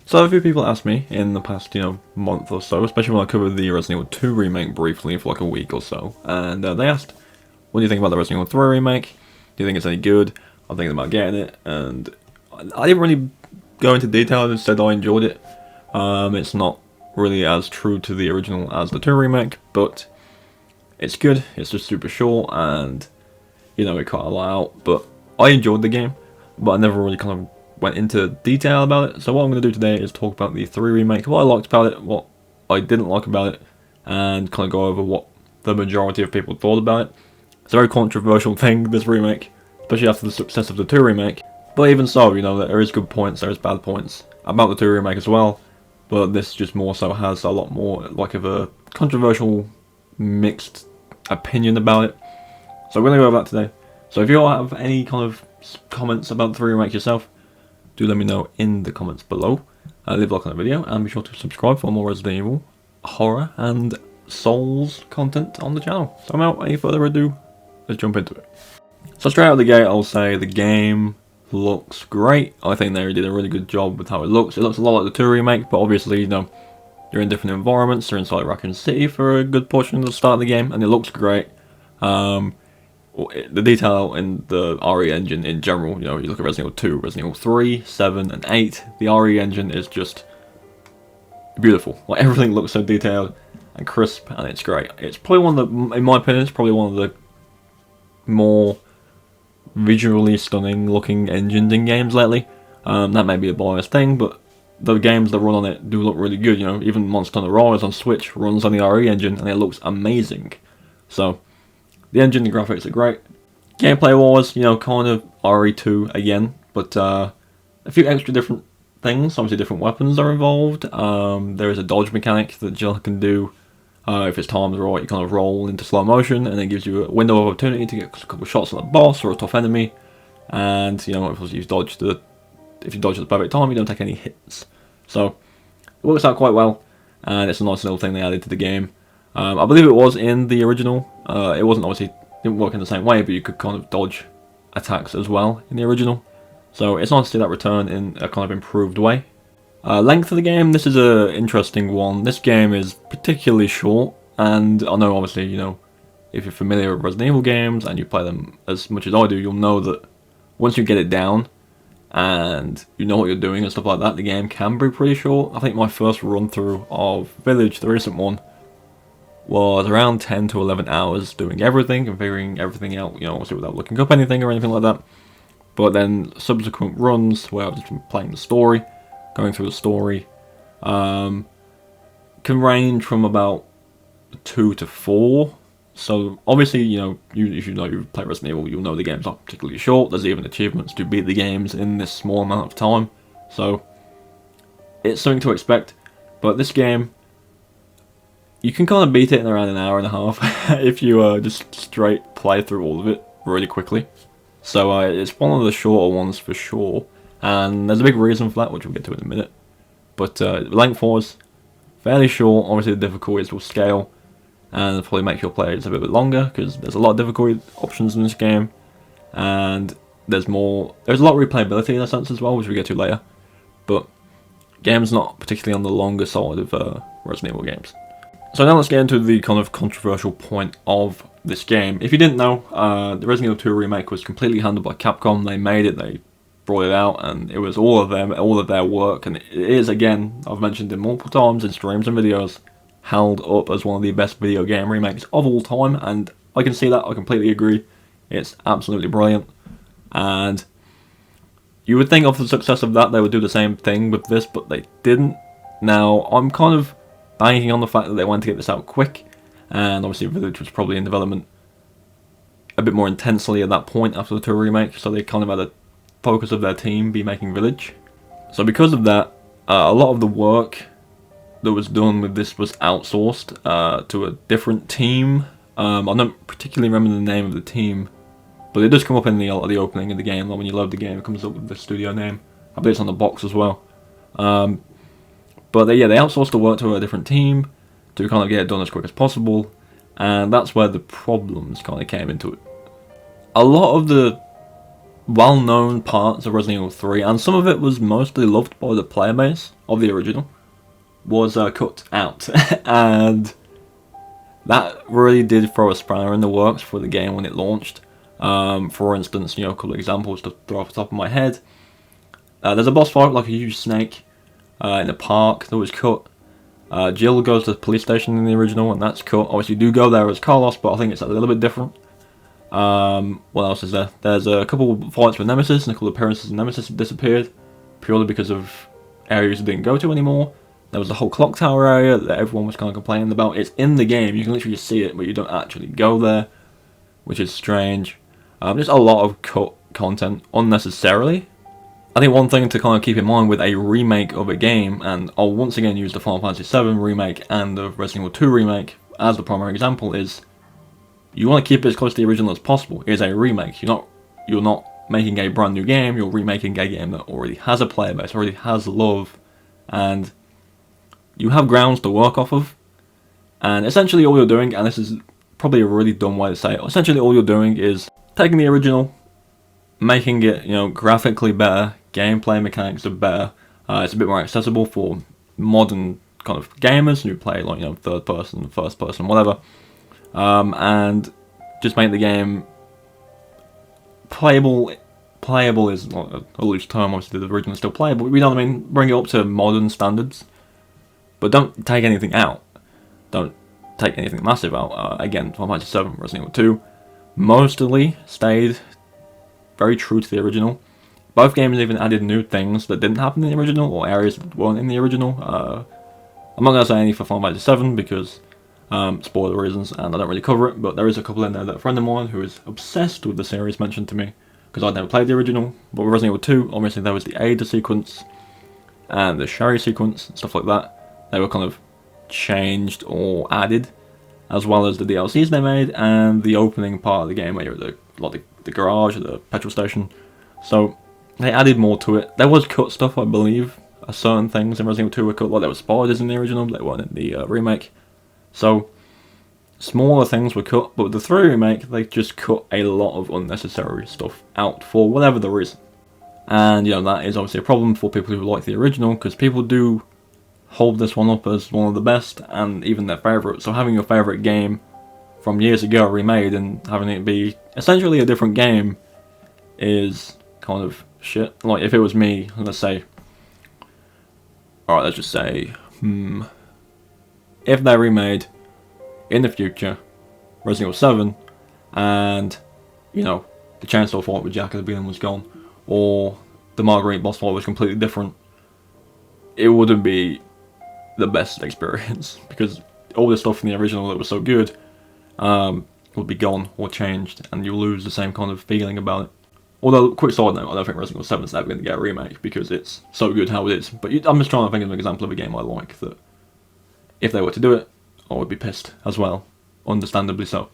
So a few people asked me in the past, month or so, especially when I covered the Resident Evil 2 remake briefly for like a week or so, and they asked, what do you think about the Resident Evil 3 remake? Do you think it's any good? I'm thinking about getting it, and I didn't really go into detail, I just said I enjoyed it. It's not really as true to the original as the 2 remake, but it's good, it's just super short, and, it cut a lot out, but I enjoyed the game, but I never really kind of went into detail about it. So what I'm going to do today is talk about the 3 remake, what I liked about it, what I didn't like about it, and kind of go over what the majority of people thought about it. It's a very controversial thing, this remake, especially after the success of the 2 remake. But even so, there is good points, there is bad points about the 2 remake as well. But this just more so has a lot more like of a controversial, mixed opinion about it. So we're going to go over that today. So if you all have any kind of comments about the 3 remake yourself, do let me know in the comments below. Leave a like on the video and be sure to subscribe for more Resident Evil, horror and Souls content on the channel. So without any further ado, let's jump into it. So straight out of the gate, I'll say the game looks great. I think they did a really good job with how it looks. It looks a lot like the 2 remake, but obviously, you're in different environments. You're inside Raccoon City for a good portion of the start of the game, and it looks great. The detail in the RE engine in general, you look at Resident Evil 2, Resident Evil 3, 7 and 8, the RE engine is just beautiful. Like, everything looks so detailed and crisp, and it's great. It's probably one of the, in my opinion, it's probably one of the more visually stunning looking engines in games lately. That may be a biased thing, but the games that run on it do look really good. Even Monster Hunter Rise on Switch runs on the RE engine, and it looks amazing. So the engine and graphics are great. Gameplay wise, kind of RE2 again, but a few extra different things. Obviously different weapons are involved. There is a dodge mechanic that Jill can do. If it's timed right, you kind of roll into slow motion, and it gives you a window of opportunity to get a couple of shots on a boss or a tough enemy. And, if you dodge at the perfect time, you don't take any hits. So, it works out quite well, and it's a nice little thing they added to the game. I believe it was in the original. It wasn't didn't work in the same way, but you could kind of dodge attacks as well in the original. So it's nice to see that return in a kind of improved way. Length of the game, this is an interesting one. This game is particularly short, and I know obviously, if you're familiar with Resident Evil games and you play them as much as I do, you'll know that once you get it down and you know what you're doing and stuff like that, the game can be pretty short. I think my first run through of Village, the recent one, was around 10 to 11 hours doing everything and figuring everything out, obviously without looking up anything or anything like that. But then subsequent runs where I've just been playing the story, going through the story, can range from about 2 to 4. So obviously, if you've played Resident Evil, you'll know the game's not particularly short. There's even achievements to beat the games in this small amount of time. So it's something to expect. But this game, you can kind of beat it in around an hour and a half if you just straight play through all of it really quickly. So it's one of the shorter ones for sure, and there's a big reason for that, which we'll get to in a minute. But length-wise, fairly short. Obviously the difficulties will scale, and it'll probably make your players a bit longer, because there's a lot of difficulty options in this game, and there's a lot of replayability in a sense as well, which we'll get to later. But game's not particularly on the longer side of Resident Evil games. So now let's get into the kind of controversial point of this game. If you didn't know, the Resident Evil 2 remake was completely handled by Capcom. They made it, they brought it out, and it was all of their work. And it is, again, I've mentioned it multiple times in streams and videos, held up as one of the best video game remakes of all time. And I can see that, I completely agree. It's absolutely brilliant. And you would think of the success of that, they would do the same thing with this, but they didn't. Now, I'm kind of banking on the fact that they wanted to get this out quick, and obviously Village was probably in development a bit more intensely at that point after the 2 remake, so they kind of had a focus of their team be making Village. So because of that, a lot of the work that was done with this was outsourced to a different team. I don't particularly remember the name of the team, but it does come up in the opening of the game. Like when you load the game, it comes up with the studio name. I believe it's on the box as well. But they outsourced the work to a different team to kind of get it done as quick as possible, and that's where the problems kind of came into it. A lot of the well-known parts of Resident Evil 3, and some of it was mostly loved by the player base of the original, was cut out. And that really did throw a spanner in the works for the game when it launched. For instance, a couple of examples to throw off the top of my head. There's a boss fight, like a huge snake, in a park that was cut. Jill goes to the police station in the original, and that's cut. Obviously, you do go there as Carlos, but I think it's a little bit different. What else is there? There's a couple of fights with Nemesis, and a couple of appearances of Nemesis have disappeared, purely because of areas you didn't go to anymore. There was the whole clock tower area that everyone was kind of complaining about. It's in the game, you can literally just see it, but you don't actually go there, which is strange. Just a lot of cut content unnecessarily. I think one thing to kind of keep in mind with a remake of a game, and I'll once again use the Final Fantasy VII remake and the Resident Evil 2 remake as the primary example, is you want to keep it as close to the original as possible. It is a remake. You're not making a brand new game, you're remaking a game that already has a player base, already has love, and you have grounds to work off of. And essentially all you're doing, and this is probably a really dumb way to say it, essentially all you're doing is taking the original, making it, graphically better, gameplay mechanics are better, it's a bit more accessible for modern kind of gamers who play like, third person, first person, whatever, and just make the game playable. Playable is not a loose term, obviously the original is still playable, you know what I mean, bring it up to modern standards, but don't take anything out, don't take anything massive out. Again, Final Fantasy VII, Resident Evil 2, mostly stayed very true to the original. Both games even added new things that didn't happen in the original, or areas that weren't in the original. I'm not going to say any for Final Fantasy VII because spoiler reasons, and I don't really cover it, but there is a couple in there that a friend of mine who is obsessed with the series mentioned to me, because I'd never played the original. But with Resident Evil 2, obviously there was the Ada sequence, and the Sherry sequence, and stuff like that. They were kind of changed or added, as well as the DLCs they made, and the opening part of the game where you're at the garage, or the petrol station. So they added more to it. There was cut stuff, I believe. Certain things in Resident Evil 2 were cut, like there were spiders in the original, but they weren't in the remake. So smaller things were cut, but with the 3 remake, they just cut a lot of unnecessary stuff out for whatever the reason. And that is obviously a problem for people who like the original, because people do hold this one up as one of the best, and even their favourite. So having your favourite game from years ago remade and having it be essentially a different game is kind of shit. Like, if it was me, let's say, alright, let's just say, if they remade, in the future, Resident Evil 7, and, the chainsaw fight with Jack at the beginning was gone, or the Marguerite boss fight was completely different, it wouldn't be the best experience, because all the stuff in the original that was so good would be gone or changed, and you'll lose the same kind of feeling about it. Although, quick side note, I don't think Resident Evil 7 is ever going to get a remake, because it's so good how it is. But I'm just trying to think of an example of a game I like that, if they were to do it, I would be pissed as well, understandably so.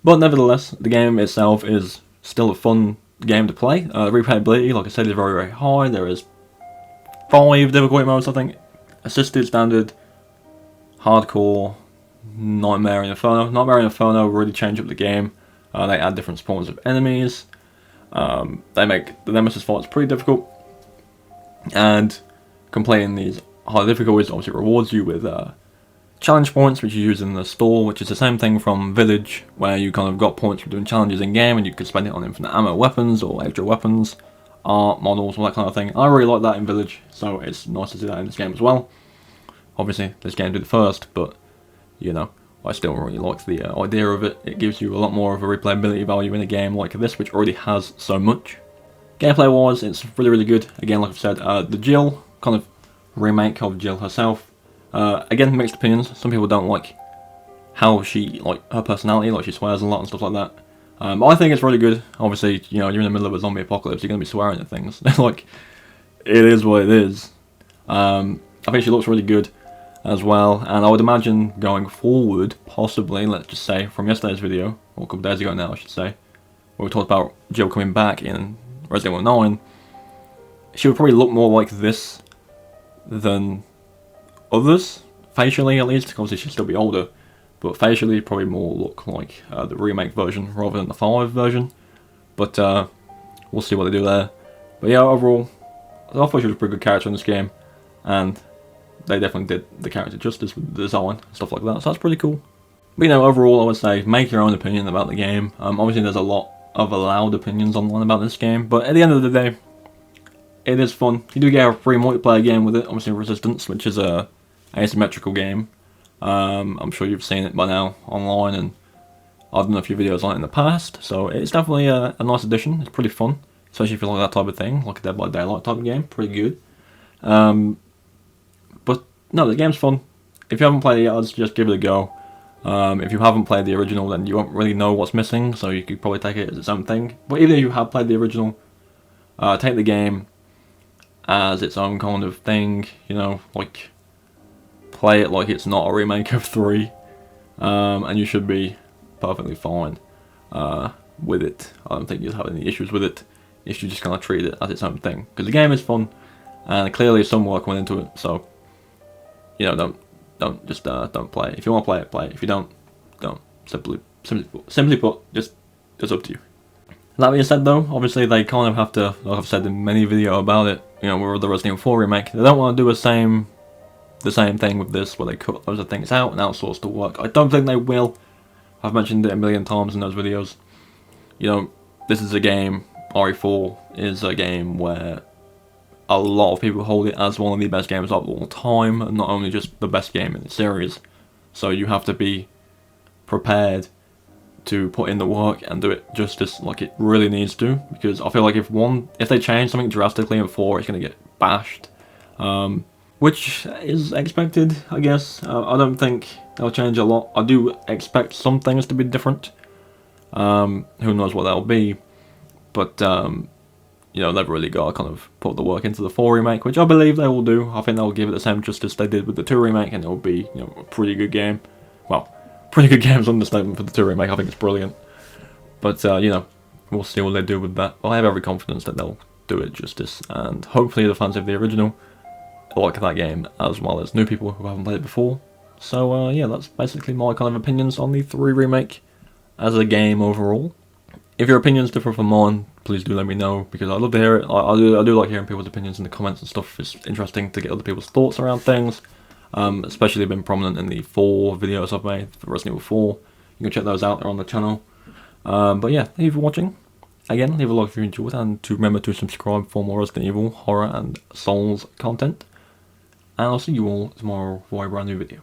But nevertheless, the game itself is still a fun game to play. Replayability, like I said, is very, very high. There is 5 difficulty modes, I think. Assisted, standard, hardcore, Nightmare and Inferno. Nightmare and Inferno really change up the game. They add different spawns of enemies. They make the nemesis fights pretty difficult. And completing these high difficulties obviously rewards you with challenge points, which you use in the store, which is the same thing from Village, where you kind of got points for doing challenges in game, and you could spend it on infinite ammo weapons or extra weapons, art, models, all that kind of thing. I really like that in Village, so it's nice to see that in this game as well. Obviously, this game did it first, but, I still really like the idea of it. It gives you a lot more of a replayability value in a game like this, which already has so much. Gameplay-wise, it's really, really good. Again, like I've said, the Jill, kind of remake of Jill herself. Again, mixed opinions. Some people don't like how her personality, like she swears a lot and stuff like that. But I think it's really good. Obviously, you're in the middle of a zombie apocalypse, you're going to be swearing at things. Like, it is what it is. I think she looks really good as well, and I would imagine going forward, possibly, let's just say, from yesterday's video, or a couple days ago now, I should say, where we talked about Jill coming back in Resident Evil 9, she would probably look more like this than others, facially at least. Obviously she'd still be older, but facially probably more look like the remake version rather than the 5 version. But we'll see what they do there. But yeah, overall, I thought she was a pretty good character in this game, and they definitely did the character justice with the design and stuff like that, so that's pretty cool. But you know, overall I would say make your own opinion about the game. Obviously there's a lot of allowed opinions online about this game, but at the end of the day, it is fun. You do get a free multiplayer game with it, obviously Resistance, which is a asymmetrical game. I'm sure you've seen it by now online, and I've done a few videos on it in the past, so it's definitely a nice addition. It's pretty fun, especially if you like that type of thing, like a Dead by Daylight type of game. Pretty good. But no, the game's fun. If you haven't played it yet, I'd just give it a go. If you haven't played the original, then you won't really know what's missing, so you could probably take it as its own thing. But even if you have played the original, take the game as its own kind of thing, you know, like play it like it's not a remake of 3, and you should be perfectly fine with it. I don't think you'll have any issues with it if you just kind of treat it as its own thing, because the game is fun, and clearly some work went into it, so, you know, don't play it. If you want to play it, play it. If you don't. Simply put, just it's up to you. That being said though, obviously they kind of have to, like I've said in many videos about it, you know, with the Resident Evil 4 remake, they don't want to do the same thing with this, where they cut loads of things out and outsource the work. I don't think they will. I've mentioned it a million times in those videos. You know, this is a game, RE4 is a game where a lot of people hold it as one of the best games of all time, and not only just the best game in the series. So you have to be prepared to put in the work and do it justice like it really needs to, because I feel like if they change something drastically in 4, it's going to get bashed, which is expected, I guess. I don't think they'll change a lot. I do expect some things to be different. Who knows what they'll be, but you know, they've really got to kind of put the work into the 4 remake, which I believe they will do. I think they'll give it the same justice they did with the 2 remake, and it'll be, you know, a pretty good game. Well, pretty good game's understatement for the 2 remake. I think it's brilliant. But you know, we'll see what they do with that. I have every confidence that they'll do it justice, and hopefully the fans of the original like that game as well as new people who haven't played it before. So yeah, that's basically my kind of opinions on the 3 remake as a game overall. If your opinions differ from mine, please do let me know, because I love to hear it. I do like hearing people's opinions in the comments and stuff. It's interesting to get other people's thoughts around things. Especially been prominent in the 4 videos I've made for Resident Evil 4. You can check those out, they're on the channel. But yeah, thank you for watching. Again, leave a like if you enjoyed, and to remember to subscribe for more Resident Evil, horror and Souls content. And I'll see you all tomorrow for a brand new video.